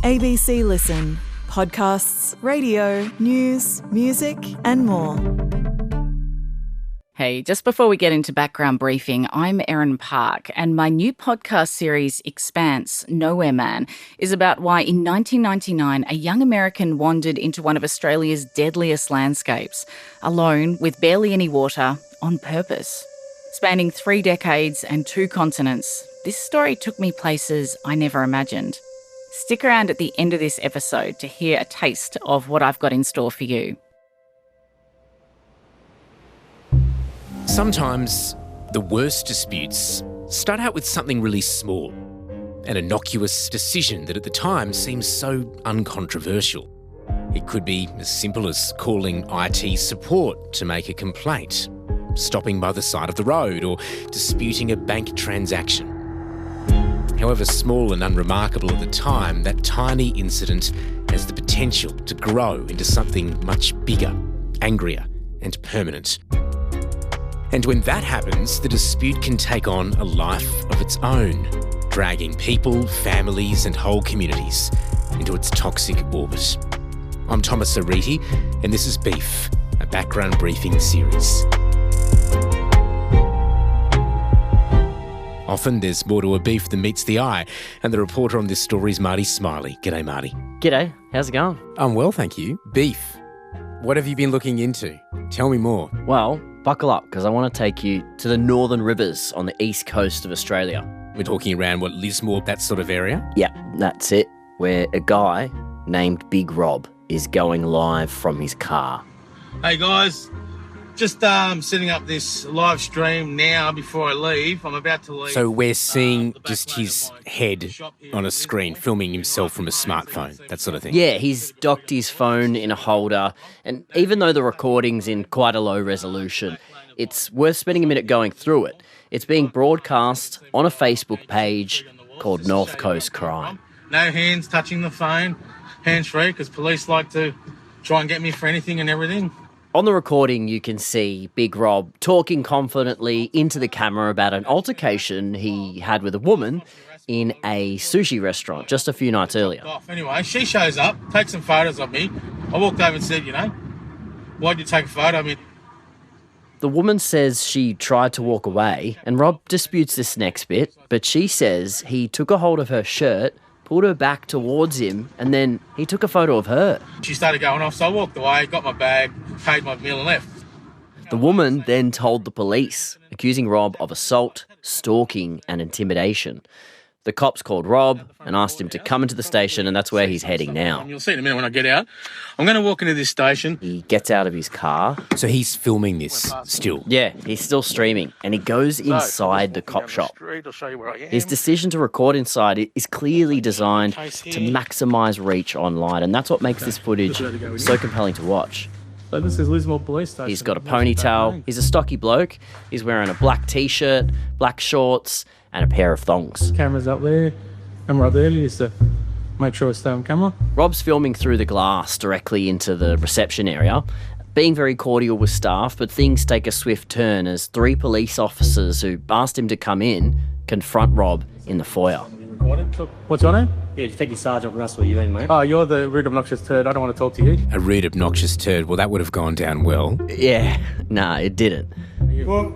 ABC Listen. Podcasts, radio, news, music and more. Hey, just before we get into background briefing, I'm Erin Park, and my new podcast series, Expanse, Nowhere Man, is about why in 1999 a young American wandered into one of Australia's deadliest landscapes, alone, with barely any water, on purpose. Spanning 3 decades and 2 continents, this story took me places I never imagined. Stick around at the end of this episode to hear a taste of what I've got in store for you. Sometimes the worst disputes start out with something really small, an innocuous decision that at the time seems so uncontroversial. It could be as simple as calling IT support to make a complaint, stopping by the side of the road, or disputing a bank transaction. However small and unremarkable at the time, that tiny incident has the potential to grow into something much bigger, angrier, and permanent. And when that happens, the dispute can take on a life of its own, dragging people, families and whole communities into its toxic orbit. I'm Thomas Ariti, and this is Beef, a background briefing series. Often there's more to a beef than meets the eye, and the reporter on this story is Marty Smiley. G'day, Marty. G'day, how's it going? I'm well, thank you. Beef. What have you been looking into? Tell me more. Well, buckle up, because I want to take you to the Northern Rivers on the east coast of Australia. We're talking around, Lismore, that sort of area? Yeah, that's it, where a guy named Big Rob is going live from his car. Hey guys, just setting up this live stream now before I leave. I'm about to leave. So we're seeing just his head on a screen, filming himself from a smartphone, that sort of thing? Yeah, he's docked his phone in a holder, and even though the recording's in quite a low resolution, it's worth spending a minute going through it. It's being broadcast on a Facebook page called North Coast Crime. No hands touching the phone, hands-free, because police like to try and get me for anything and everything. On the recording, you can see Big Rob talking confidently into the camera about an altercation he had with a woman in a sushi restaurant just a few nights earlier. Anyway, she shows up, takes some photos of me. I walked over and said, why'd you take a photo of me? The woman says she tried to walk away, and Rob disputes this next bit, but she says he took a hold of her shirt, pulled her back towards him, and then he took a photo of her. She started going off, so I walked away, got my bag, paid my meal and left. The woman then told the police, accusing Rob of assault, stalking and intimidation. The cops called Rob and asked him to come into the station, and that's where he's heading now. You'll see in a minute when I get out. I'm going to walk into this station. He gets out of his car. So he's filming this still? Yeah, he's still streaming, and he goes inside the cop shop. His decision to record inside is clearly designed to maximise reach online, and that's what makes this footage so compelling to watch. So this is Lismore Police Station. He's got a ponytail, he's a stocky bloke, he's wearing a black t-shirt, black shorts and a pair of thongs. Camera's up there, camera up there, just to make sure I stay on camera. Rob's filming through the glass directly into the reception area, being very cordial with staff, but things take a swift turn as 3 police officers who asked him to come in confront Rob in the foyer. What's your name? Yeah, Detective Sergeant Russell, you in, mate? Oh, you're the rude obnoxious turd. I don't want to talk to you. A rude obnoxious turd. Well, that would have gone down well. Yeah, no, it didn't. Well,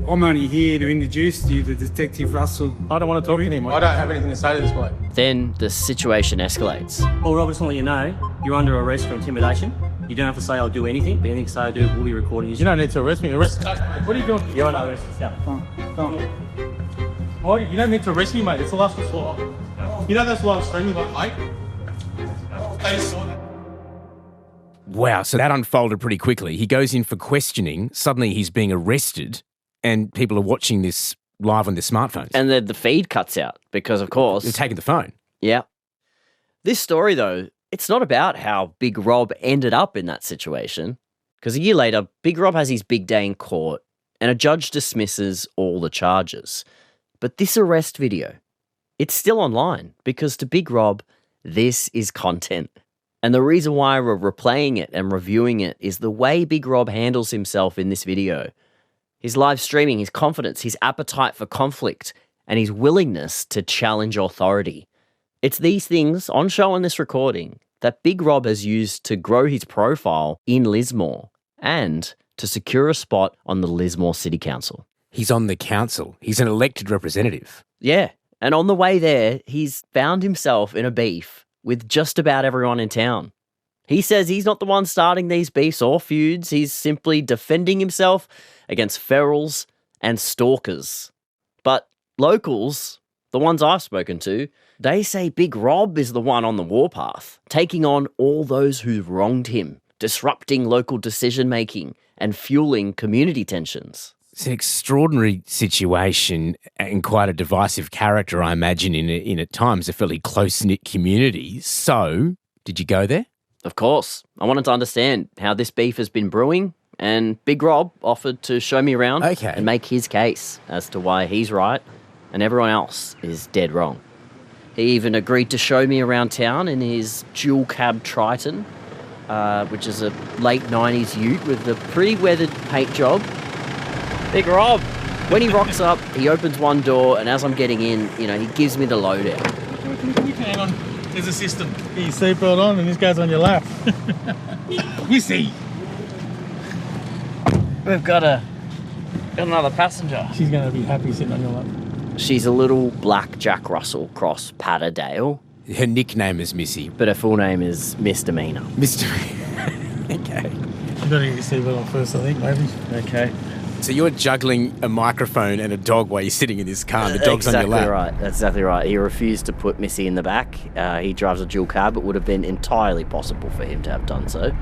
I'm only here to introduce you to Detective Russell. I don't want to talk to you anymore. I don't have anything to say to this bloke. Then the situation escalates. Well, Rob, just want to let you know, you're under arrest for intimidation. You don't have to say I'll do anything, but anything to say I do will be recorded. You don't need to arrest me. What are you doing? You're under arrest. Yeah, come on. Well, you don't need to arrest me, mate. It's the last resort. You know that's why I'm streaming, mate. Wow, so that unfolded pretty quickly. He goes in for questioning. Suddenly he's being arrested and people are watching this live on their smartphones. And the feed cuts out because, of course... They're taking the phone. Yeah. This story, though, it's not about how Big Rob ended up in that situation. Because a year later, Big Rob has his big day in court and a judge dismisses all the charges. But this arrest video, it's still online because to Big Rob, this is content. And the reason why we're replaying it and reviewing it is the way Big Rob handles himself in this video. His live streaming, his confidence, his appetite for conflict, and his willingness to challenge authority. It's these things on show in this recording that Big Rob has used to grow his profile in Lismore and to secure a spot on the Lismore City Council. He's on the council. He's an elected representative. Yeah, and on the way there, he's found himself in a beef with just about everyone in town. He says he's not the one starting these beefs or feuds. He's simply defending himself against ferals and stalkers. But locals, the ones I've spoken to, they say Big Rob is the one on the warpath, taking on all those who've wronged him, disrupting local decision-making and fueling community tensions. It's an extraordinary situation and quite a divisive character, I imagine, in at times a fairly close-knit community. So, did you go there? Of course. I wanted to understand how this beef has been brewing, and Big Rob offered to show me around and make his case as to why he's right and everyone else is dead wrong. He even agreed to show me around town in his dual cab Triton, which is a late 90s ute with a pretty weathered paint job. Big Rob, when he rocks up, he opens one door, and as I'm getting in, he gives me the lowdown. Hang on. There's a system. Get your seatbelt on and this goes on your lap. You see. We've got another passenger. She's going to be happy sitting on your lap. She's a little black Jack Russell cross Patterdale. Her nickname is Missy. But her full name is Misdemeanor. Misdemeanor. Okay. You better get your seatbelt on first, I think, maybe. Okay. So you're juggling a microphone and a dog while you're sitting in this car and the dog's on your lap. Exactly right. That's exactly right. He refused to put Missy in the back. He drives a dual cab. It would have been entirely possible for him to have done so.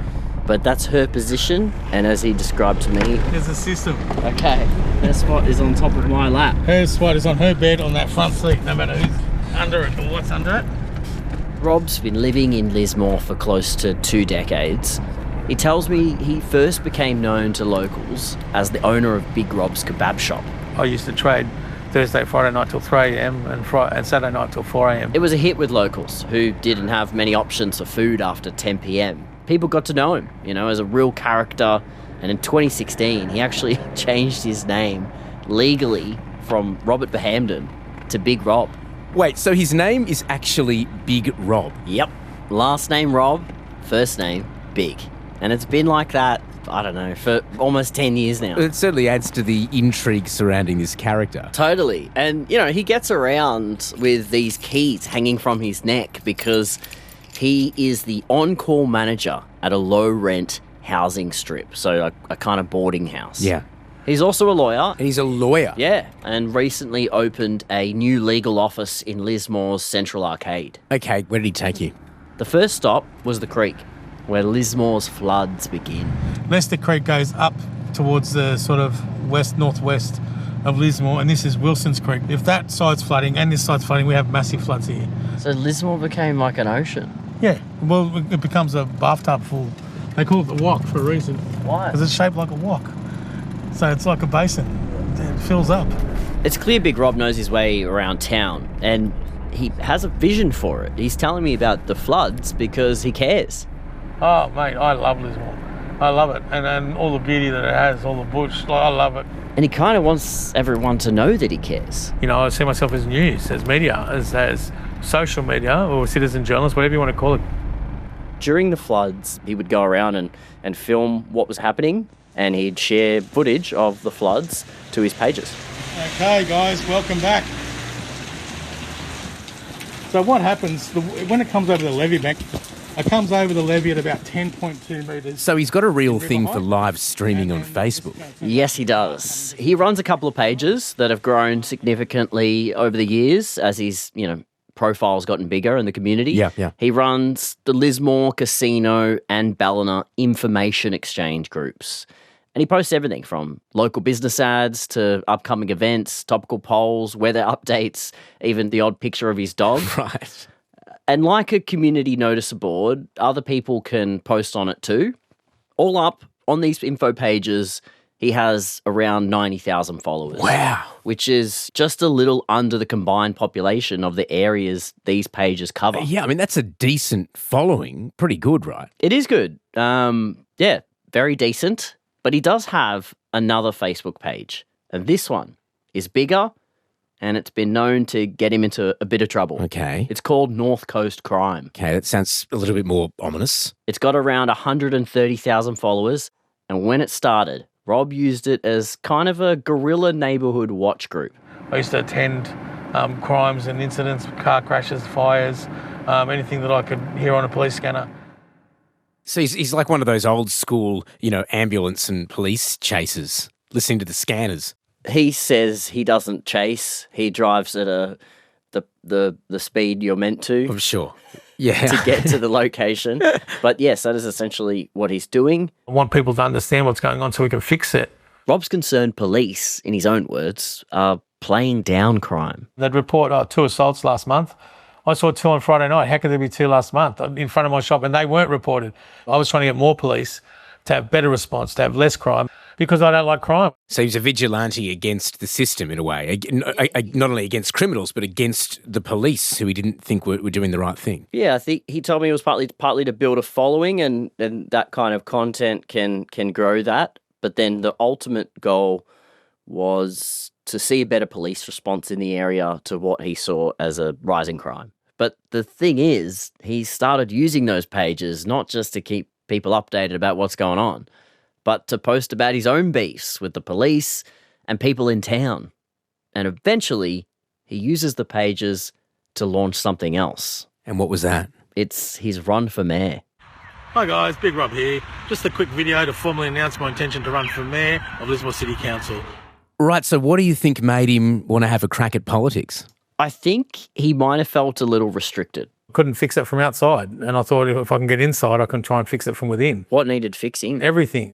But that's her position, and as he described to me... There's a system. Okay. Her spot is on top of my lap. Her spot is on her bed on that front seat, no matter who's under it or what's under it. Rob's been living in Lismore for close to 2 decades. He tells me he first became known to locals as the owner of Big Rob's kebab shop. I used to trade Thursday, Friday night till 3 a.m. and Saturday night till 4 a.m. It was a hit with locals who didn't have many options for food after 10 p.m. People got to know him, as a real character. And in 2016, he actually changed his name legally from Robert Verhamden to Big Rob. Wait, so his name is actually Big Rob? Yep. Last name Rob, first name Big. And it's been like that, I don't know, for almost 10 years now. It certainly adds to the intrigue surrounding this character. Totally. And, he gets around with these keys hanging from his neck because he is the on-call manager at a low-rent housing strip, so a kind of boarding house. Yeah. He's also a lawyer. And he's a lawyer. Yeah, and recently opened a new legal office in Lismore's Central Arcade. Okay, where did he take you? The first stop was the creek, where Lismore's floods begin. Leicester Creek goes up towards the sort of northwest of Lismore, and this is Wilson's Creek. If that side's flooding and this side's flooding, we have massive floods here. So Lismore became like an ocean? Yeah, well, it becomes a bathtub full. They call it the wok for a reason. Why? Because it's shaped like a wok. So it's like a basin. It fills up. It's clear Big Rob knows his way around town, and he has a vision for it. He's telling me about the floods because he cares. Oh, mate, I love Lismore. I love it. And all the beauty that it has, all the bush, I love it. And he kind of wants everyone to know that he cares. I see myself as news, as media, as social media or citizen journalist, whatever you want to call it. During the floods, he would go around and film what was happening, and he'd share footage of the floods to his pages. Okay, guys, welcome back. So what happens, when it comes over the levee bank, it comes over the levee at about 10.2 metres. So he's got a real thing for live streaming on Facebook. Yes, he does. He runs a couple of pages that have grown significantly over the years as his, profile's gotten bigger in the community. Yeah. He runs the Lismore Casino and Ballina information exchange groups. And he posts everything from local business ads to upcoming events, topical polls, weather updates, even the odd picture of his dog. Right. And like a community notice board, other people can post on it too. All up, on these info pages, he has around 90,000 followers. Wow. Which is just a little under the combined population of the areas these pages cover. Yeah, I mean, that's a decent following. Pretty good, right? It is good. Yeah, very decent. But he does have another Facebook page. And this one is bigger and it's been known to get him into a bit of trouble. Okay. It's called North Coast Crime. Okay, that sounds a little bit more ominous. It's got around 130,000 followers, and when it started, Rob used it as kind of a guerrilla neighbourhood watch group. I used to attend crimes and incidents, car crashes, fires, anything that I could hear on a police scanner. So he's like one of those old school, ambulance and police chasers, listening to the scanners. He says he doesn't chase. He drives at the speed you're meant to. I'm sure. Yeah. To get to the location. But yes, that is essentially what he's doing. I want people to understand what's going on so we can fix it. Rob's concerned police, in his own words, are playing down crime. They'd report 2 assaults last month. I saw 2 on Friday night. How could there be 2 last month in front of my shop? And they weren't reported. I was trying to get more police to have better response, to have less crime, because I don't like crime. So he's a vigilante against the system in a way, not only against criminals, but against the police who he didn't think were doing the right thing. Yeah, I think he told me it was partly to build a following, and that kind of content can grow that. But then the ultimate goal was to see a better police response in the area to what he saw as a rising crime. But the thing is, he started using those pages not just to keep people updated about what's going on, but to post about his own beefs with the police and people in town. And eventually, he uses the pages to launch something else. And what was that? It's his run for mayor. Hi guys, Big Rob here. Just a quick video to formally announce my intention to run for mayor of Lismore City Council. Right, so what do you think made him want to have a crack at politics? I think he might have felt a little restricted. Couldn't fix it from outside, and I thought if I can get inside, I can try and fix it from within. What needed fixing? Everything.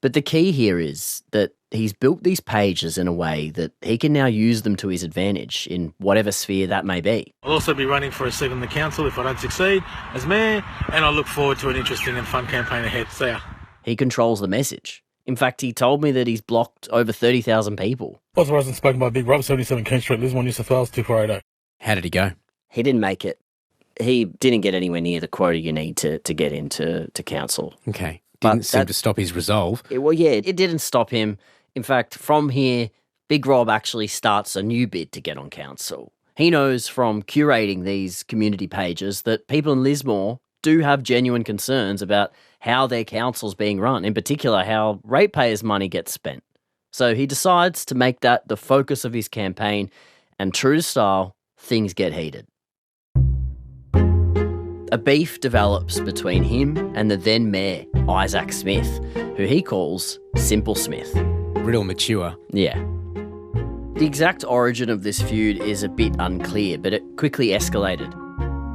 But the key here is that he's built these pages in a way that he can now use them to his advantage in whatever sphere that may be. I'll also be running for a seat on the council if I don't succeed as mayor, and I look forward to an interesting and fun campaign ahead. See ya. He controls the message. In fact, he told me that he's blocked over 30,000 people. Authorised and spoken by Big Rob, 77 King Street, Lismore, New South Wales, 2480. How did he go? He didn't make it. He didn't get anywhere near the quota you need to get into council. Okay. Didn't seem to stop his resolve. It didn't stop him. In fact, from here, Big Rob actually starts a new bid to get on council. He knows from curating these community pages that people in Lismore do have genuine concerns about how their council's being run, in particular how ratepayers' money gets spent. So he decides to make that the focus of his campaign, and true to style, things get heated. A beef develops between him and the then mayor, Isaac Smith, who he calls Simple Smith. Real mature. Yeah. The exact origin of this feud is a bit unclear, but it quickly escalated.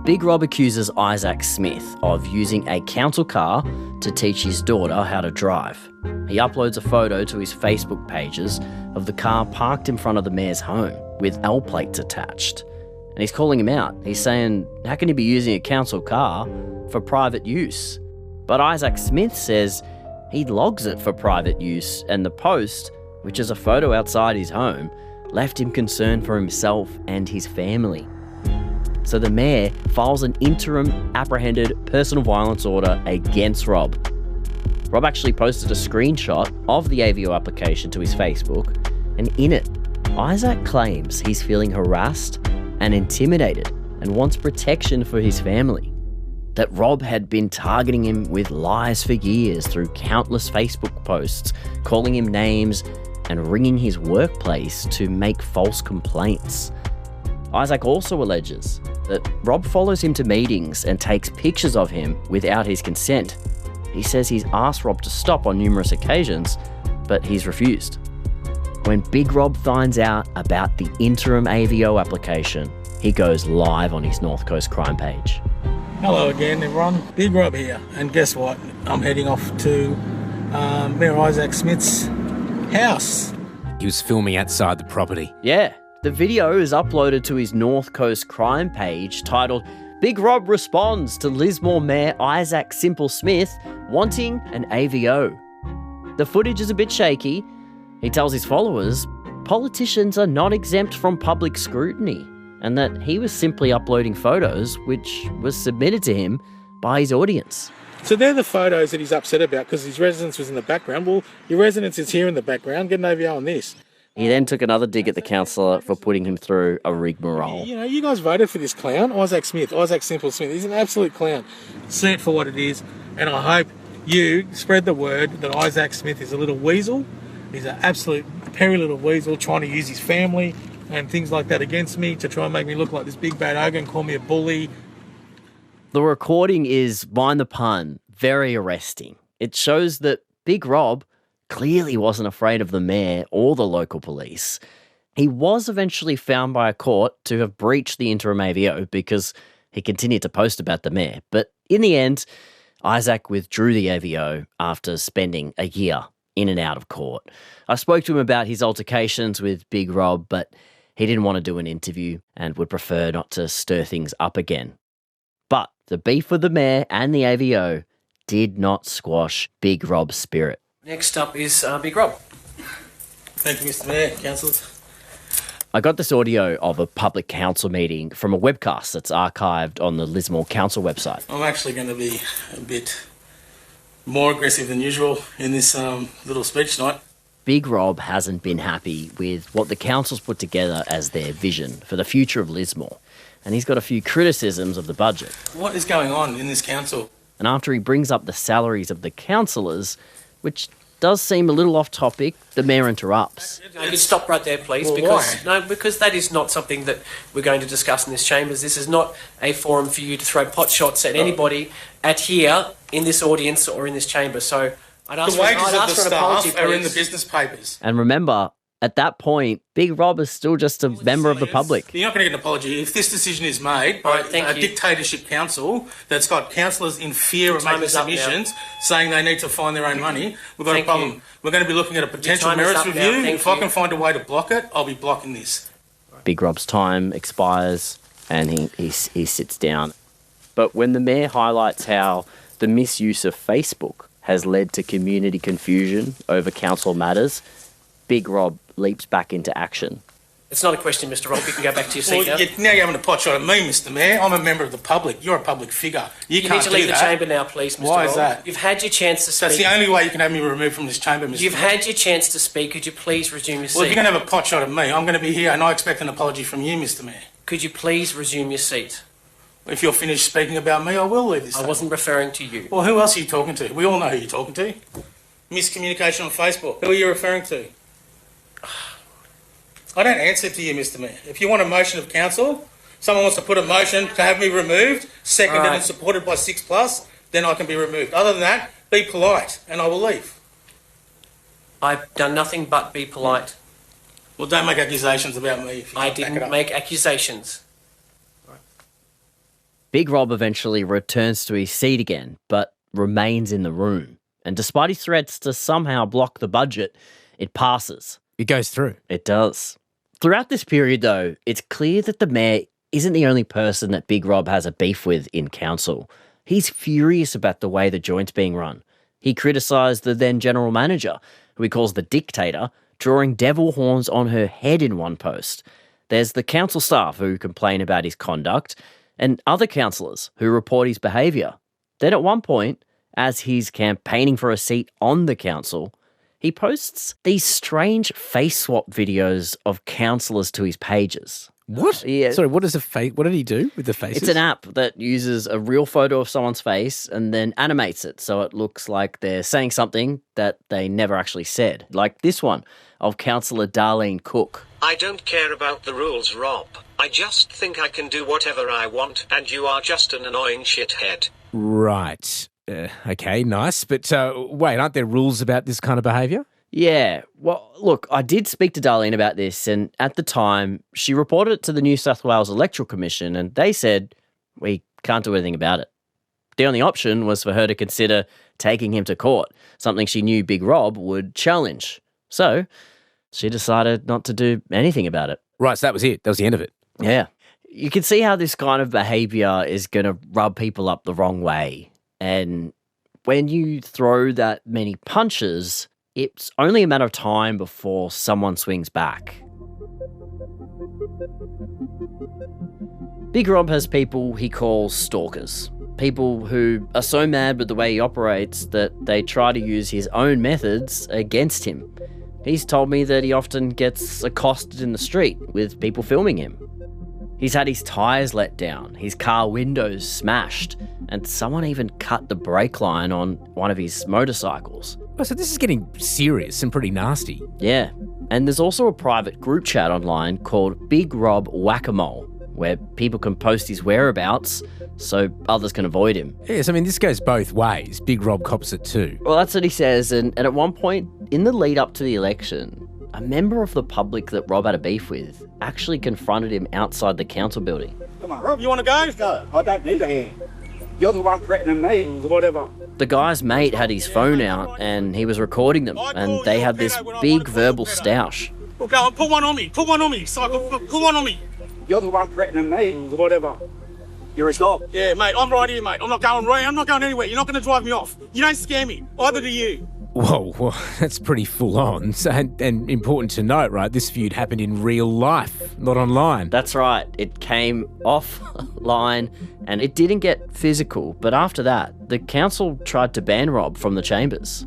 Big Rob accuses Isaac Smith of using a council car to teach his daughter how to drive. He uploads a photo to his Facebook pages of the car parked in front of the mayor's home with L plates attached. And he's calling him out. He's saying, how can he be using a council car for private use? But Isaac Smith says he logs it for private use, and the post, which is a photo outside his home, left him concerned for himself and his family. So the mayor files an interim apprehended personal violence order against Rob. Rob actually posted a screenshot of the AVO application to his Facebook, and in it, Isaac claims he's feeling harassed and intimidated and wants protection for his family. That Rob had been targeting him with lies for years through countless Facebook posts, calling him names and ringing his workplace to make false complaints. Isaac also alleges that Rob follows him to meetings and takes pictures of him without his consent. He says he's asked Rob to stop on numerous occasions, but he's refused. When Big Rob finds out about the interim AVO application, he goes live on his North Coast Crime page. Hello again, everyone. Big Rob here. And guess what? I'm heading off to Mayor Isaac Smith's house. He was filming outside the property. Yeah, the video is uploaded to his North Coast Crime page titled Big Rob Responds to Lismore Mayor Isaac Simple Smith Wanting an AVO. The footage is a bit shaky. He tells his followers politicians are not exempt from public scrutiny, and that he was simply uploading photos which was submitted to him by his audience. So they're the photos that he's upset about because his residence was in the background. Well, your residence is here in the background. Get an AVO on this. He then took another dig at the councillor for putting him through a rigmarole. You know, you guys voted for this clown, Isaac Smith, Isaac Simple Smith. He's an absolute clown. See it for what it is, and I hope you spread the word that Isaac Smith is a little weasel. He's an absolute perry little weasel trying to use his family and things like that against me to try and make me look like this big bad ogre and call me a bully. The recording is, mind the pun, very arresting. It shows that Big Rob clearly wasn't afraid of the mayor or the local police. He was eventually found by a court to have breached the interim AVO because he continued to post about the mayor. But in the end, Isaac withdrew the AVO after spending a year in and out of court. I spoke to him about his altercations with Big Rob, but he didn't want to do an interview and would prefer not to stir things up again. But the beef with the mayor and the AVO did not squash Big Rob's spirit. Next up is Big Rob. Thank you, Mr. Mayor, councillors. I got this audio of a public council meeting from a webcast that's archived on the Lismore Council website. I'm actually going to be a bit more aggressive than usual in this little speech tonight. Big Rob hasn't been happy with what the council's put together as their vision for the future of Lismore, and he's got a few criticisms of the budget. What is going on in this council? And after he brings up the salaries of the councillors, which does seem a little off topic, the mayor interrupts. You can stop right there, please, Well, because that is not something that we're going to discuss in this chambers. This is not a forum for you to throw pot shots at anybody at here in this audience or in this chamber. So I'd ask The wages for, I'd of ask the for an apology, staff are in the please. business papers. And remember, at that point, Big Rob is still just a member of the public. You're not going to get an apology. If this decision is made by Right, thank a you. dictatorship council that's got councillors in fear of Time making is up now. submissions, saying they need to find their own money, we've got Thank a problem. you. We're going to be looking at a potential time is merits up now. review. Thank If I you. can find a way to block it, I'll be blocking this. Big Rob's time expires and he sits down. But when the mayor highlights how the misuse of Facebook has led to community confusion over council matters, Big Rob leaps back into action. It's not a question, Mr. Rob. You can go back to your seat Well, now. now you're having a pot shot at me, Mr. Mayor. I'm a member of the public. You're a public figure. You You can't need to leave do the that. chamber now, please, Mr. Why Rob. is that? You've had your chance to That's speak. the only way you can have me removed from this chamber, Mr. You've Mayor. had your chance to speak. Could you please resume your Well, if seat? you're going to have a pot shot at me, I'm going to be here and I expect an apology from you, Mr. Mayor. Could you please resume your seat? If you're finished speaking about me, I will leave this I table. wasn't referring to you. Well, who else are you talking to? We all know who you're talking to. Miscommunication on Facebook. Who are you referring to? I don't answer to you, Mr. Mayor. If you want a motion of council, someone wants to put a motion to have me removed, seconded Right. and supported by 6+, then I can be removed. Other than that, be polite and I will leave. I've done nothing but be polite. Well, don't make accusations about me. If you I can't back it didn't up. make accusations. Big Rob eventually returns to his seat again, but remains in the room. And despite his threats to somehow block the budget, it passes. It goes through. It does. Throughout this period, though, it's clear that the mayor isn't the only person that Big Rob has a beef with in council. He's furious about the way the joint's being run. He criticised the then general manager, who he calls the dictator, drawing devil horns on her head in one post. There's the council staff who complain about his conduct, and other councillors who report his behaviour. Then at one point, as he's campaigning for a seat on the council, he posts these strange face swap videos of councillors to his pages. What? Yeah. Sorry, what did he do with the faces? It's an app that uses a real photo of someone's face and then animates it so it looks like they're saying something that they never actually said. Like this one of Councillor Darlene Cook. I don't care about the rules, Rob. I just think I can do whatever I want, and you are just an annoying shithead. Right. Okay, nice. But wait, aren't there rules about this kind of behaviour? Yeah, well, look, I did speak to Darlene about this, and at the time, she reported it to the New South Wales Electoral Commission, and they said, we can't do anything about it. The only option was for her to consider taking him to court, something she knew Big Rob would challenge. So she decided not to do anything about it. Right, so that was it. That was the end of it. Yeah. You can see how this kind of behaviour is going to rub people up the wrong way. And when you throw that many punches, it's only a matter of time before someone swings back. Big Rob has people he calls stalkers. People who are so mad with the way he operates that they try to use his own methods against him. He's told me that he often gets accosted in the street with people filming him. He's had his tyres let down, his car windows smashed, and someone even cut the brake line on one of his motorcycles. Oh, so this is getting serious and pretty nasty. Yeah, and there's also a private group chat online called Big Rob Whack-A-Mole, where people can post his whereabouts so others can avoid him. Yes, I mean, this goes both ways. Big Rob cops it too. Well, that's what he says, and at one point in the lead up to the election, a member of the public that Rob had a beef with actually confronted him outside the council building. Come on, Rob, you want to go? No, I don't need a hand. You're the one threatening me, whatever. The guy's mate had his phone out and he was recording them, and they had this big verbal stoush. Well, go on, put one on me, psycho, put one on me. You're the one threatening me, whatever. You're a dog. Yeah, mate, I'm right here, mate. I'm not going anywhere. You're not going to drive me off. You don't scare me. Either do you. Whoa, well, that's pretty full on. So, and important to note, right, this feud happened in real life, not online. That's right. It came offline and it didn't get physical. But after that, the council tried to ban Rob from the chambers.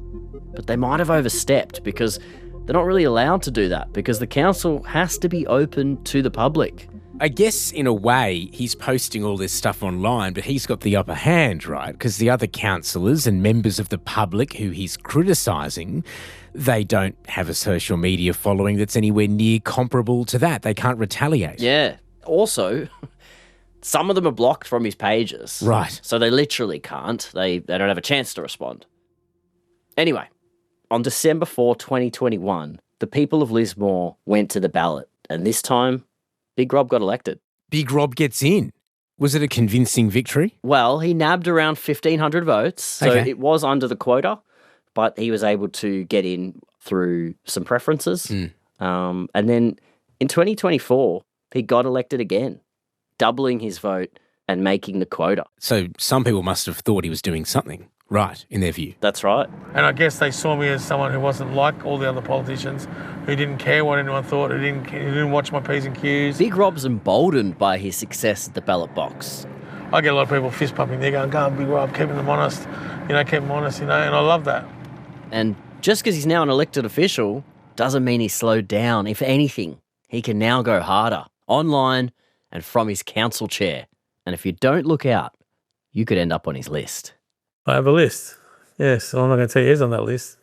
But they might have overstepped because they're not really allowed to do that because the council has to be open to the public. I guess, in a way, he's posting all this stuff online, but he's got the upper hand, right? Because the other councillors and members of the public who he's criticising, they don't have a social media following that's anywhere near comparable to that. They can't retaliate. Yeah. Also, some of them are blocked from his pages. Right. So they literally can't. They don't have a chance to respond. Anyway, on December 4, 2021, the people of Lismore went to the ballot, and this time, Big Rob got elected. Big Rob gets in. Was it a convincing victory? Well, he nabbed around 1,500 votes, so it was under the quota, but he was able to get in through some preferences. And then in 2024, he got elected again, doubling his vote and making the quota. So some people must have thought he was doing something right, in their view. That's right. And I guess they saw me as someone who wasn't like all the other politicians, who didn't care what anyone thought, who didn't watch my P's and Q's. Big Rob's emboldened by his success at the ballot box. I get a lot of people fist pumping. They're going, go on, Big Rob, keeping them honest. Keep them honest, and I love that. And just because he's now an elected official doesn't mean he's slowed down. If anything, he can now go harder, online and from his council chair. And if you don't look out, you could end up on his list. I have a list. Yes, I'm not going to tell you who's on that list.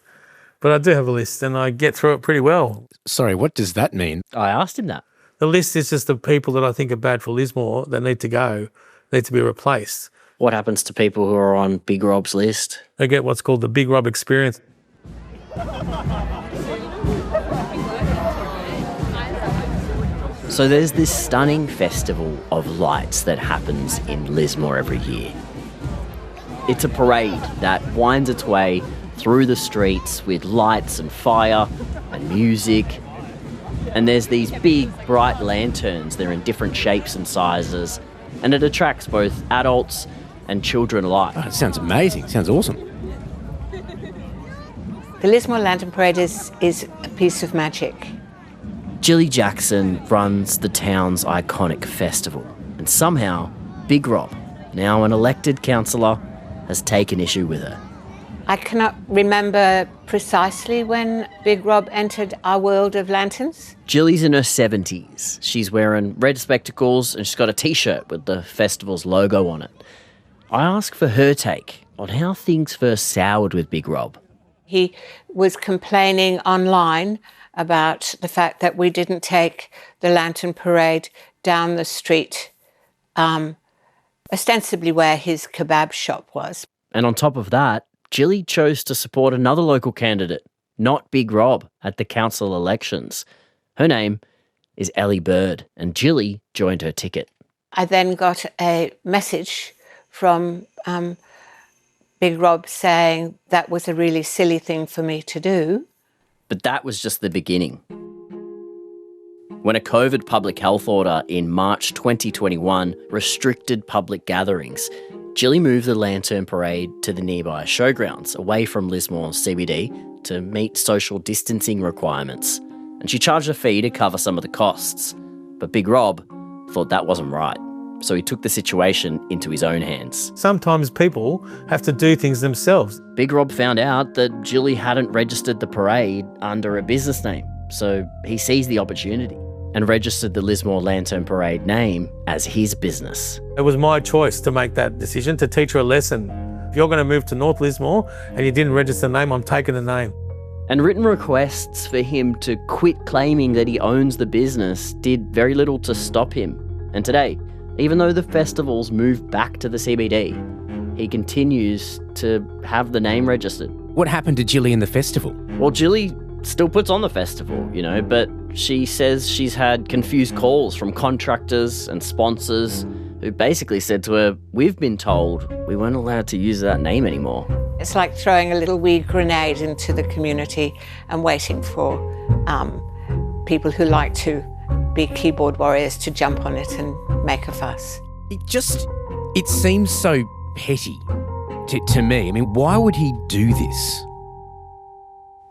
But I do have a list and I get through it pretty well. Sorry, what does that mean? I asked him that. The list is just the people that I think are bad for Lismore that need to go, need to be replaced. What happens to people who are on Big Rob's list? They get what's called the Big Rob experience. So there's this stunning festival of lights that happens in Lismore every year. It's a parade that winds its way through the streets with lights and fire and music. And there's these big, bright lanterns. They're in different shapes and sizes. And it attracts both adults and children alike. Oh, it sounds amazing. Sounds awesome. The Lismore Lantern Parade is a piece of magic. Jilly Jackson runs the town's iconic festival. And somehow, Big Rob, now an elected councillor, has taken issue with her. I cannot remember precisely when Big Rob entered our world of lanterns. Jilly's in her 70s. She's wearing red spectacles and she's got a T-shirt with the festival's logo on it. I asked for her take on how things first soured with Big Rob. He was complaining online about the fact that we didn't take the Lantern Parade down the street, ostensibly where his kebab shop was. And on top of that, Jilly chose to support another local candidate, not Big Rob, at the council elections. Her name is Ellie Bird, and Jilly joined her ticket. I then got a message from Big Rob saying that was a really silly thing for me to do. But that was just the beginning. When a COVID public health order in March 2021 restricted public gatherings, Jilly moved the Lantern Parade to the nearby showgrounds, away from Lismore CBD, to meet social distancing requirements. And she charged a fee to cover some of the costs. But Big Rob thought that wasn't right. so he took the situation into his own hands. Sometimes people have to do things themselves. Big Rob found out that Jilly hadn't registered the parade under a business name, so he seized the opportunity and registered the Lismore Lantern Parade name as his business. It was my choice to make that decision, to teach her a lesson. If you're going to move to North Lismore and you didn't register the name, I'm taking the name. And written requests for him to quit claiming that he owns the business did very little to stop him. And today, even though the festivals moved back to the CBD, he continues to have the name registered. What happened to Jilly in the festival? Well, Jilly still puts on the festival, but she says she's had confused calls from contractors and sponsors who basically said to her, "We've been told we weren't allowed to use that name anymore." It's like throwing a little weed grenade into the community and waiting for people who like to be keyboard warriors to jump on it and make a fuss. It seems so petty to me. I mean, why would he do this?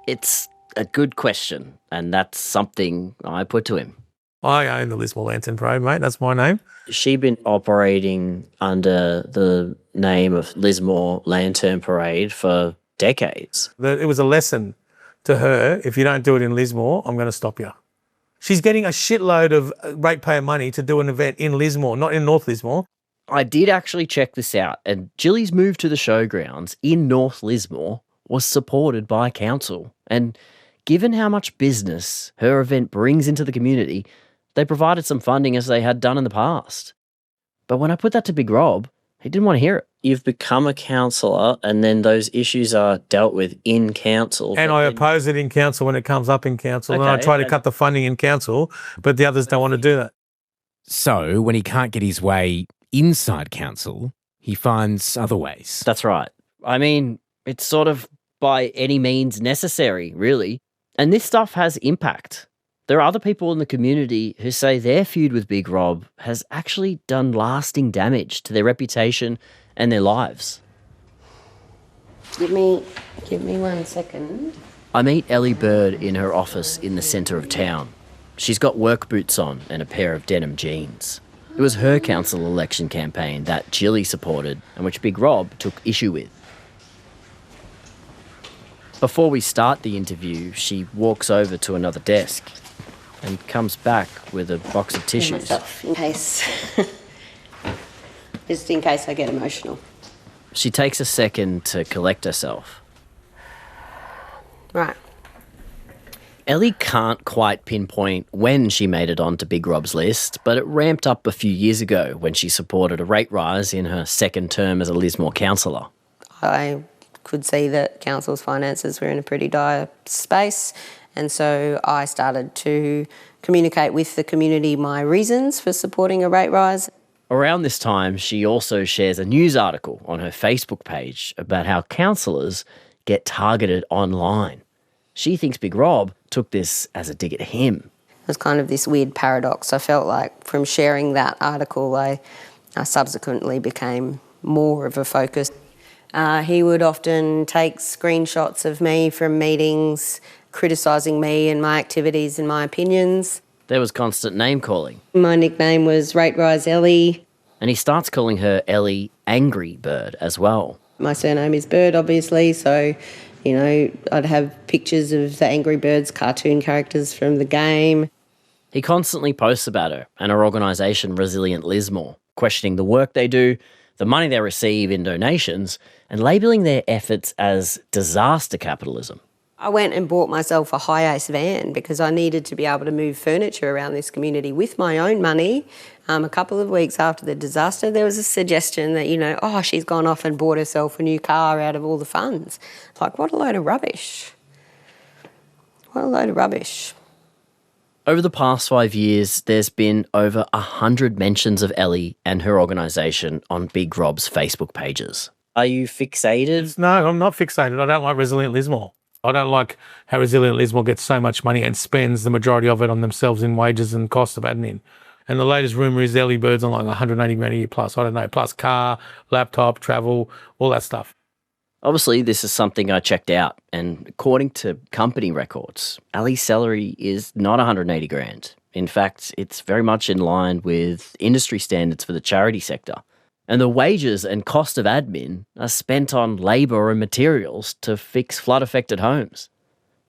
It's a good question, and that's something I put to him. I own the Lismore Lantern Parade, mate. That's my name. She'd been operating under the name of Lismore Lantern Parade for decades. It was a lesson to her. If you don't do it in Lismore, I'm going to stop you. She's getting a shitload of ratepayer money to do an event in Lismore, not in North Lismore. I did actually check this out, and Jilly's move to the showgrounds in North Lismore was supported by council. And given how much business her event brings into the community, they provided some funding as they had done in the past. But when I put that to Big Rob, he didn't want to hear it. You've become a councillor and then those issues are dealt with in council. And I oppose it in council when it comes up in council. Okay, and I try to cut the funding in council, but the others don't want to do that. So when he can't get his way inside council, he finds other ways. That's right. I mean, it's sort of by any means necessary, really. And this stuff has impact. There are other people in the community who say their feud with Big Rob has actually done lasting damage to their reputation and their lives. Give me 1 second. I meet Ellie Bird in her office in the centre of town. She's got work boots on and a pair of denim jeans. It was her council election campaign that Jilly supported and which Big Rob took issue with. Before we start the interview, she walks over to another desk and comes back with a box of tissues. In case, just in case I get emotional. She takes a second to collect herself. Right. Ellie can't quite pinpoint when she made it onto Big Rob's list, but it ramped up a few years ago when she supported a rate rise in her second term as a Lismore councillor. I could see that council's finances were in a pretty dire space, and so I started to communicate with the community my reasons for supporting a rate rise. Around this time, she also shares a news article on her Facebook page about how councillors get targeted online. She thinks Big Rob took this as a dig at him. It was kind of this weird paradox. I felt like from sharing that article, I subsequently became more of a focus. He would often take screenshots of me from meetings, criticising me and my activities and my opinions. There was constant name-calling. My nickname was Rate Rise Ellie. And he starts calling her Ellie Angry Bird as well. My surname is Bird, obviously, so, I'd have pictures of the Angry Birds cartoon characters from the game. He constantly posts about her and her organisation Resilient Lismore, questioning the work they do, the money they receive in donations, and labelling their efforts as disaster capitalism. I went and bought myself a high-ace van because I needed to be able to move furniture around this community with my own money. A couple of weeks after the disaster, there was a suggestion that, she's gone off and bought herself a new car out of all the funds. Like, what a load of rubbish. What a load of rubbish. Over the past 5 years, there's been over 100 mentions of Ellie and her organisation on Big Rob's Facebook pages. Are you fixated? No, I'm not fixated. I don't like Resilient Lismore. I don't like how Resilient Lismore gets so much money and spends the majority of it on themselves in wages and costs of admin. And the latest rumour is Ellie Bird's on like 180 grand a year plus, I don't know, plus car, laptop, travel, all that stuff. Obviously, this is something I checked out, and according to company records, Ellie's salary is not 180 grand. In fact, it's very much in line with industry standards for the charity sector. And the wages and cost of admin are spent on labour and materials to fix flood-affected homes.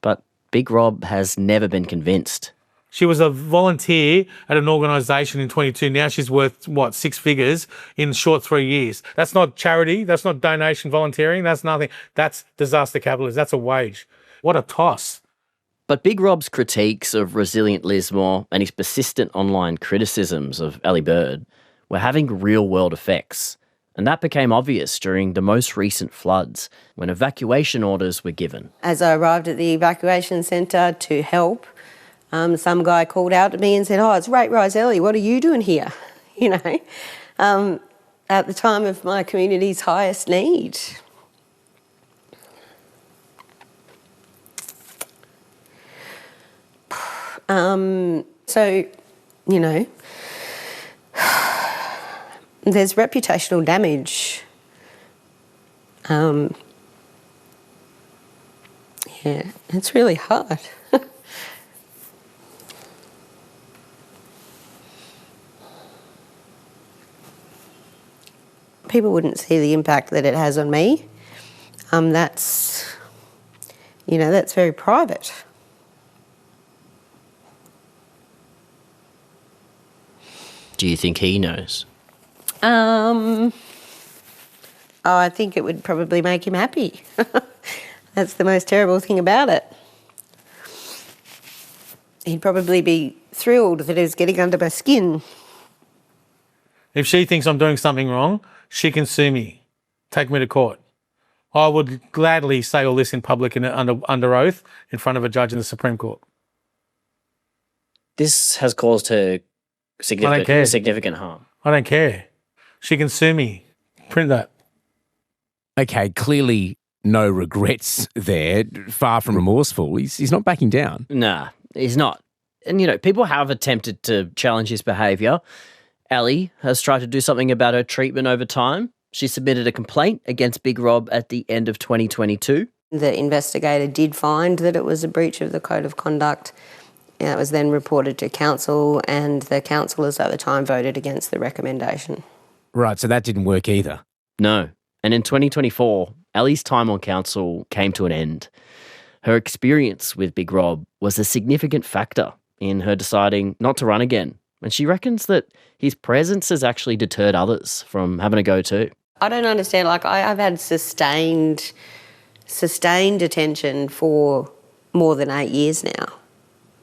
But Big Rob has never been convinced. She was a volunteer at an organisation in 22. Now she's worth, 6 figures in short 3 years. That's not charity. That's not donation volunteering. That's nothing. That's disaster capitalism. That's a wage. What a toss. But Big Rob's critiques of resilient Lismore and his persistent online criticisms of Ellie Bird were having real-world effects. And that became obvious during the most recent floods when evacuation orders were given. As I arrived at the evacuation centre to help, some guy called out to me and said, "Oh, it's Rate Rise Ellie, what are you doing here?" At the time of my community's highest need. There's reputational damage. It's really hard. People wouldn't see the impact that it has on me. That's very private. Do you think he knows? I think it would probably make him happy. That's the most terrible thing about it. He'd probably be thrilled that it was getting under my skin. If she thinks I'm doing something wrong, she can sue me, take me to court. I would gladly say all this in public and under oath in front of a judge in the Supreme Court. This has caused her significant harm. I don't care. She can sue me. Print that. Okay, clearly no regrets there. Far from remorseful. He's not backing down. Nah, he's not. And, people have attempted to challenge his behaviour. Ellie has tried to do something about her treatment over time. She submitted a complaint against Big Rob at the end of 2022. The investigator did find that it was a breach of the Code of Conduct. It was then reported to council, and the councillors at the time voted against the recommendation. Right, so that didn't work either. No. And in 2024, Ellie's time on council came to an end. Her experience with Big Rob was a significant factor in her deciding not to run again. And she reckons that his presence has actually deterred others from having a go too. I don't understand. I've had sustained attention for more than 8 years now.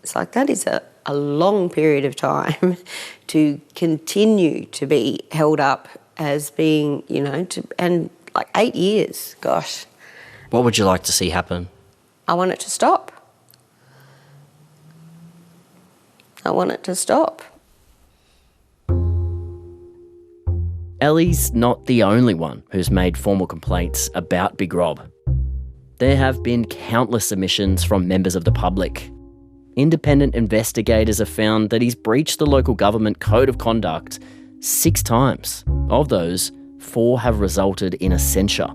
It's that is a long period of time to continue to be held up as being, and 8 years, gosh. What would you like to see happen? I want it to stop. I want it to stop. Ellie's not the only one who's made formal complaints about Big Rob. There have been countless submissions from members of the public. Independent investigators have found that he's breached the local government code of conduct 6 times. Of those, 4 have resulted in a censure.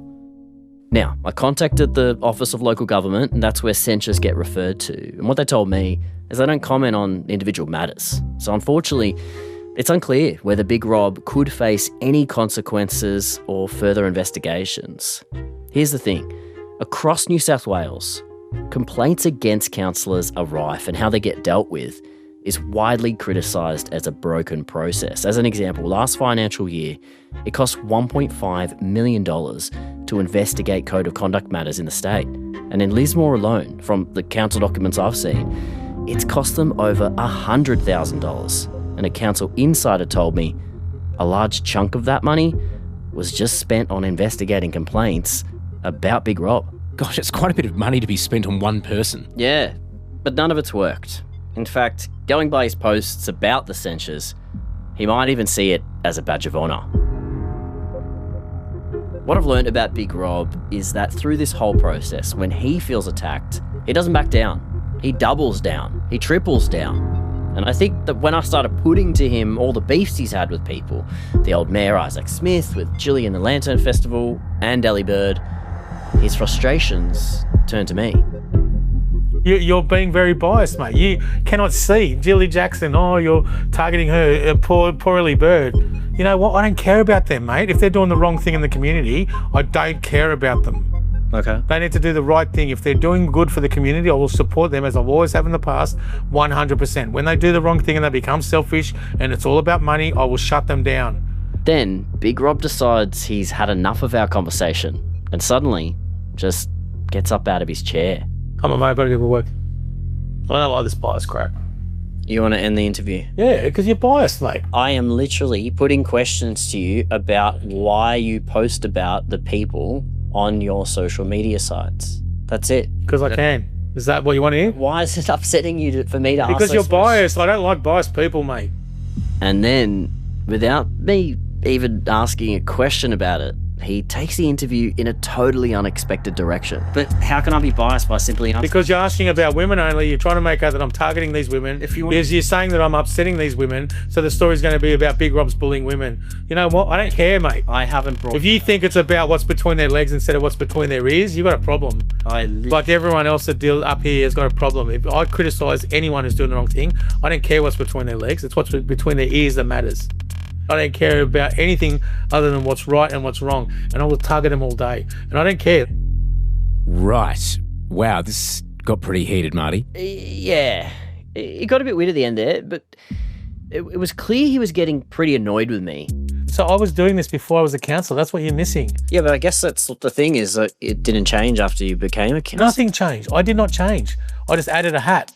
Now, I contacted the Office of Local Government, and that's where censures get referred to. And what they told me is they don't comment on individual matters. So unfortunately, it's unclear whether Big Rob could face any consequences or further investigations. Here's the thing. Across New South Wales, complaints against councillors are rife, and how they get dealt with is widely criticised as a broken process. As an example, last financial year, it cost $1.5 million to investigate code of conduct matters in the state. And in Lismore alone, from the council documents I've seen, it's cost them over $100,000. And a council insider told me a large chunk of that money was just spent on investigating complaints about Big Rob. Gosh, it's quite a bit of money to be spent on one person. Yeah, but none of it's worked. In fact, going by his posts about the censures, he might even see it as a badge of honour. What I've learned about Big Rob is that through this whole process, when he feels attacked, he doesn't back down. He doubles down. He triples down. And I think that when I started putting to him all the beefs he's had with people, the old Mayor Isaac Smith, with Gillian the Lantern Festival, and Ellie Bird, his frustrations turned to me. You're being very biased, mate. You cannot see. Jilly Jackson, you're targeting her, a poor early bird. You know what? I don't care about them, mate. If they're doing the wrong thing in the community, I don't care about them. Okay. They need to do the right thing. If they're doing good for the community, I will support them as I've always have in the past, 100%. When they do the wrong thing and they become selfish and it's all about money, I will shut them down. Then Big Rob decides he's had enough of our conversation and suddenly just gets up out of his chair. Come on, mate, better get to work. I don't like this bias crap. You want to end the interview? Yeah, because you're biased, mate. I am literally putting questions to you about why you post about the people on your social media sites. That's it. Because I can. Is that what you want to hear? Why is it upsetting you for me to ask? Because you're biased. I don't like biased people, mate. And then, without me even asking a question about it, he takes the interview in a totally unexpected direction. But how can I be biased by simply answering? Because you're asking about women only. You're trying to make out that I'm targeting these women. Because you're saying that I'm upsetting these women, so the story's going to be about Big Rob's bullying women. You know what? I don't care, mate. I haven't brought... If you think it's about what's between their legs instead of what's between their ears, you've got a problem. Like everyone else that deal up here has got a problem. If I criticise anyone who's doing the wrong thing, I don't care what's between their legs. It's what's between their ears that matters. I don't care about anything other than what's right and what's wrong, and I will target them all day, and I don't care. Right. Wow, this got pretty heated, Marty. Yeah. It got a bit weird at the end there, but it was clear he was getting pretty annoyed with me. So I was doing this before I was a councillor. That's what you're missing. Yeah, but I guess that's the thing is that it didn't change after you became a councillor. Nothing changed. I did not change. I just added a hat.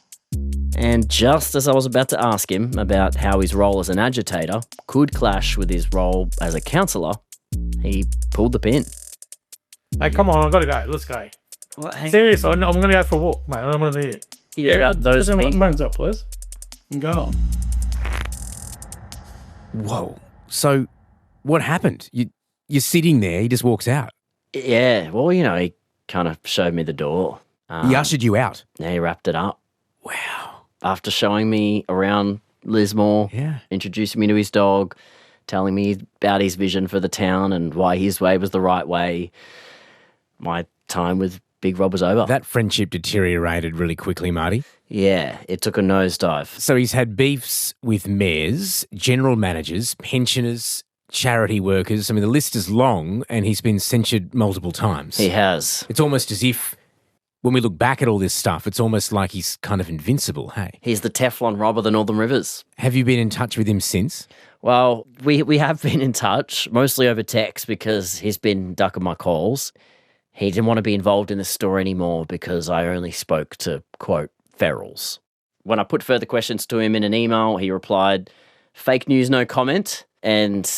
And just as I was about to ask him about how his role as an agitator could clash with his role as a councillor, he pulled the pin. Hey, come on, I've got to go. Let's go. What? Seriously, I'm going to go for a walk, mate. I'm going to need it. Yeah, those things. Hands up, please. And go on. Whoa. So what happened? You're sitting there, he just walks out. Yeah, well, you know, he kind of showed me the door. He ushered you out? Yeah, he wrapped it up. Wow. After showing me around Lismore, introducing me to his dog, telling me about his vision for the town and why his way was the right way, my time with Big Rob was over. That friendship deteriorated really quickly, Marty. Yeah, it took a nosedive. So he's had beefs with mayors, general managers, pensioners, charity workers. I mean, the list is long and he's been censured multiple times. He has. It's almost as if when we look back at all this stuff, it's almost like he's kind of invincible, hey? He's the Teflon Rob of the Northern Rivers. Have you been in touch with him since? Well, we have been in touch, mostly over text because he's been ducking my calls. He didn't want to be involved in the story anymore because I only spoke to, quote, ferals. When I put further questions to him in an email, he replied, "Fake news, no comment." And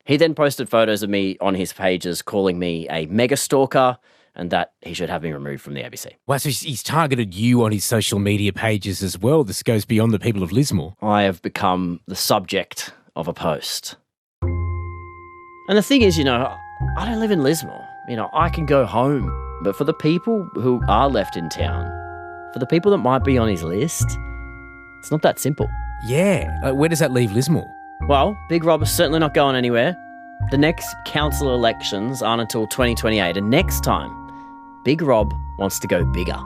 he then posted photos of me on his pages calling me a mega stalker and that he should have me removed from the ABC. Well, so he's targeted you on his social media pages as well. This goes beyond the people of Lismore. I have become the subject of a post. And the thing is, you know, I don't live in Lismore. You know, I can go home. But for the people who are left in town, for the people that might be on his list, it's not that simple. Yeah. Where does that leave Lismore? Well, Big Rob is certainly not going anywhere. The next council elections aren't until 2028, and next time, Big Rob wants to go bigger.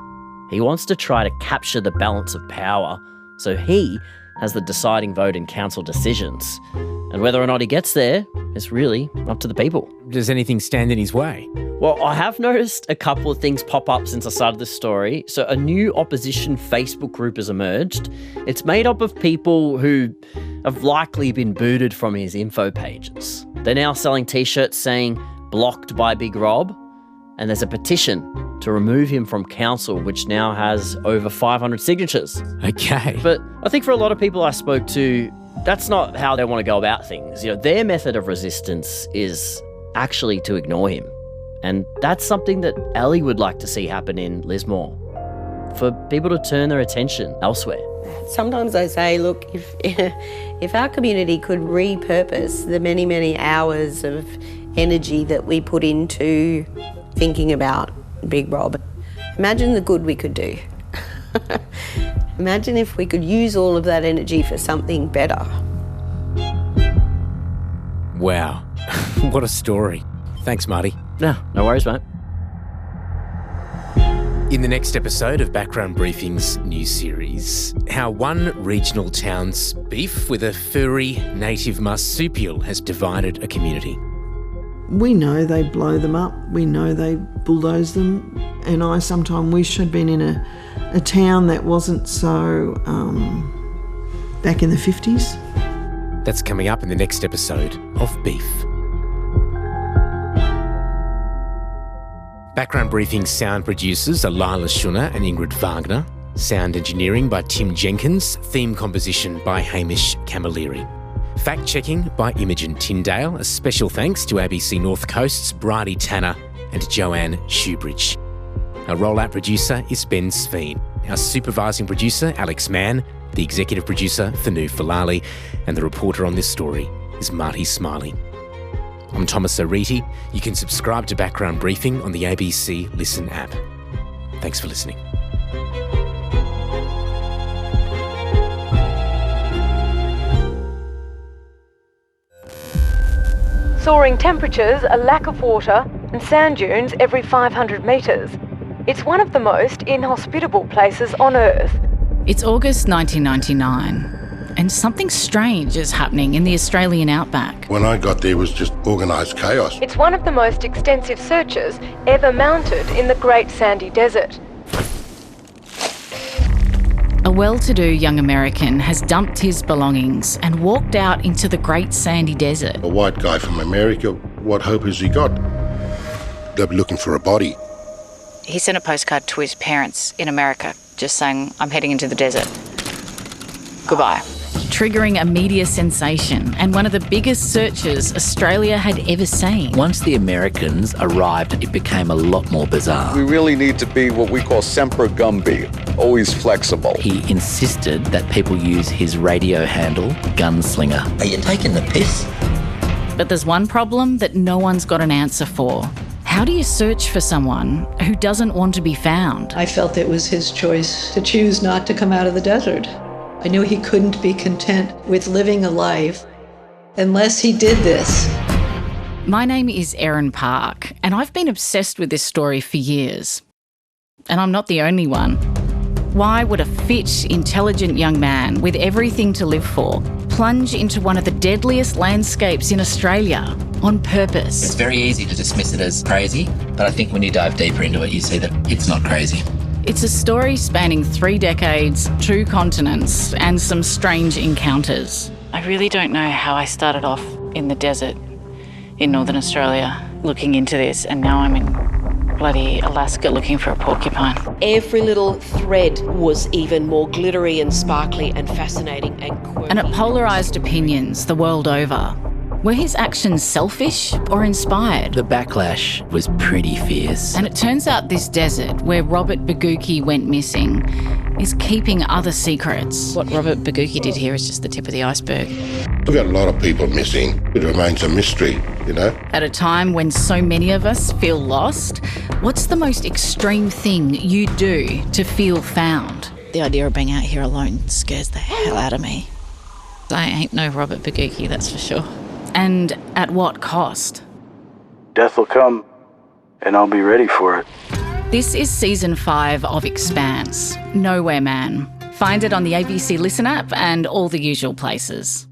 He wants to try to capture the balance of power so he has the deciding vote in council decisions. And whether or not he gets there is really up to the people. Does anything stand in his way? Well, I have noticed a couple of things pop up since I started this story. So a new opposition Facebook group has emerged. It's made up of people who have likely been booted from his info pages. They're now selling t-shirts saying, "Blocked by Big Rob." And there's a petition to remove him from council, which now has over 500 signatures. Okay. But I think for a lot of people I spoke to, that's not how they want to go about things. You know, their method of resistance is actually to ignore him. And that's something that Ellie would like to see happen in Lismore, for people to turn their attention elsewhere. Sometimes I say, look, if our community could repurpose the many, many hours of energy that we put into thinking about Big Rob, imagine the good we could do. Imagine if we could use all of that energy for something better. Wow. What a story. Thanks, Marty. No worries, mate. In the next episode of Background Briefing's new series, how one regional town's beef with a furry native marsupial has divided a community. We know they blow them up, we know they bulldoze them, and I sometimes wish I'd been in a town that wasn't so back in the 50s. That's coming up in the next episode of Beef. Background Briefing sound producers are Lila Schunner and Ingrid Wagner. Sound engineering by Tim Jenkins. Theme composition by Hamish Camilleri. Fact-checking by Imogen Tyndale. A special thanks to ABC North Coast's Bridie Tanner and Joanne Shoebridge. Our rollout producer is Ben Sveen. Our supervising producer, Alex Mann. The executive producer, Fanu Falali. And the reporter on this story is Marty Smiley. I'm Thomas O'Reety. You can subscribe to Background Briefing on the ABC Listen app. Thanks for listening. Soaring temperatures, a lack of water, and sand dunes every 500 metres. It's one of the most inhospitable places on Earth. It's August 1999. And something strange is happening in the Australian outback. When I got there, it was just organised chaos. It's one of the most extensive searches ever mounted in the Great Sandy Desert. A well-to-do young American has dumped his belongings and walked out into the Great Sandy Desert. A white guy from America, what hope has he got? They'll be looking for a body. He sent a postcard to his parents in America just saying, I'm heading into the desert. Goodbye. Triggering a media sensation and one of the biggest searches Australia had ever seen. Once the Americans arrived, it became a lot more bizarre. We really need to be what we call semper gumby, always flexible. He insisted that people use his radio handle, Gunslinger. Are you taking the piss? But there's one problem that no one's got an answer for. How do you search for someone who doesn't want to be found? I felt it was his choice to choose not to come out of the desert. I knew he couldn't be content with living a life unless he did this. My name is Erin Park, and I've been obsessed with this story for years. And I'm not the only one. Why would a fit, intelligent young man with everything to live for plunge into one of the deadliest landscapes in Australia on purpose? It's very easy to dismiss it as crazy, but I think when you dive deeper into it, you see that it's not crazy. It's a story spanning 3 decades, 2 continents, and some strange encounters. I really don't know how I started off in the desert in Northern Australia looking into this, and now I'm in bloody Alaska looking for a porcupine. Every little thread was even more glittery and sparkly and fascinating and quirky. And it polarised opinions the world over. Were his actions selfish or inspired? The backlash was pretty fierce. And it turns out this desert, where Robert Baguki went missing, is keeping other secrets. What Robert Baguki did here is just the tip of the iceberg. We've got a lot of people missing. It remains a mystery, you know. At a time when so many of us feel lost, what's the most extreme thing you do to feel found? The idea of being out here alone scares the hell out of me. I ain't no Robert Baguki, that's for sure. And at what cost? Death will come, and I'll be ready for it. This is Season 5 of Expanse, Nowhere Man. Find it on the ABC Listen app and all the usual places.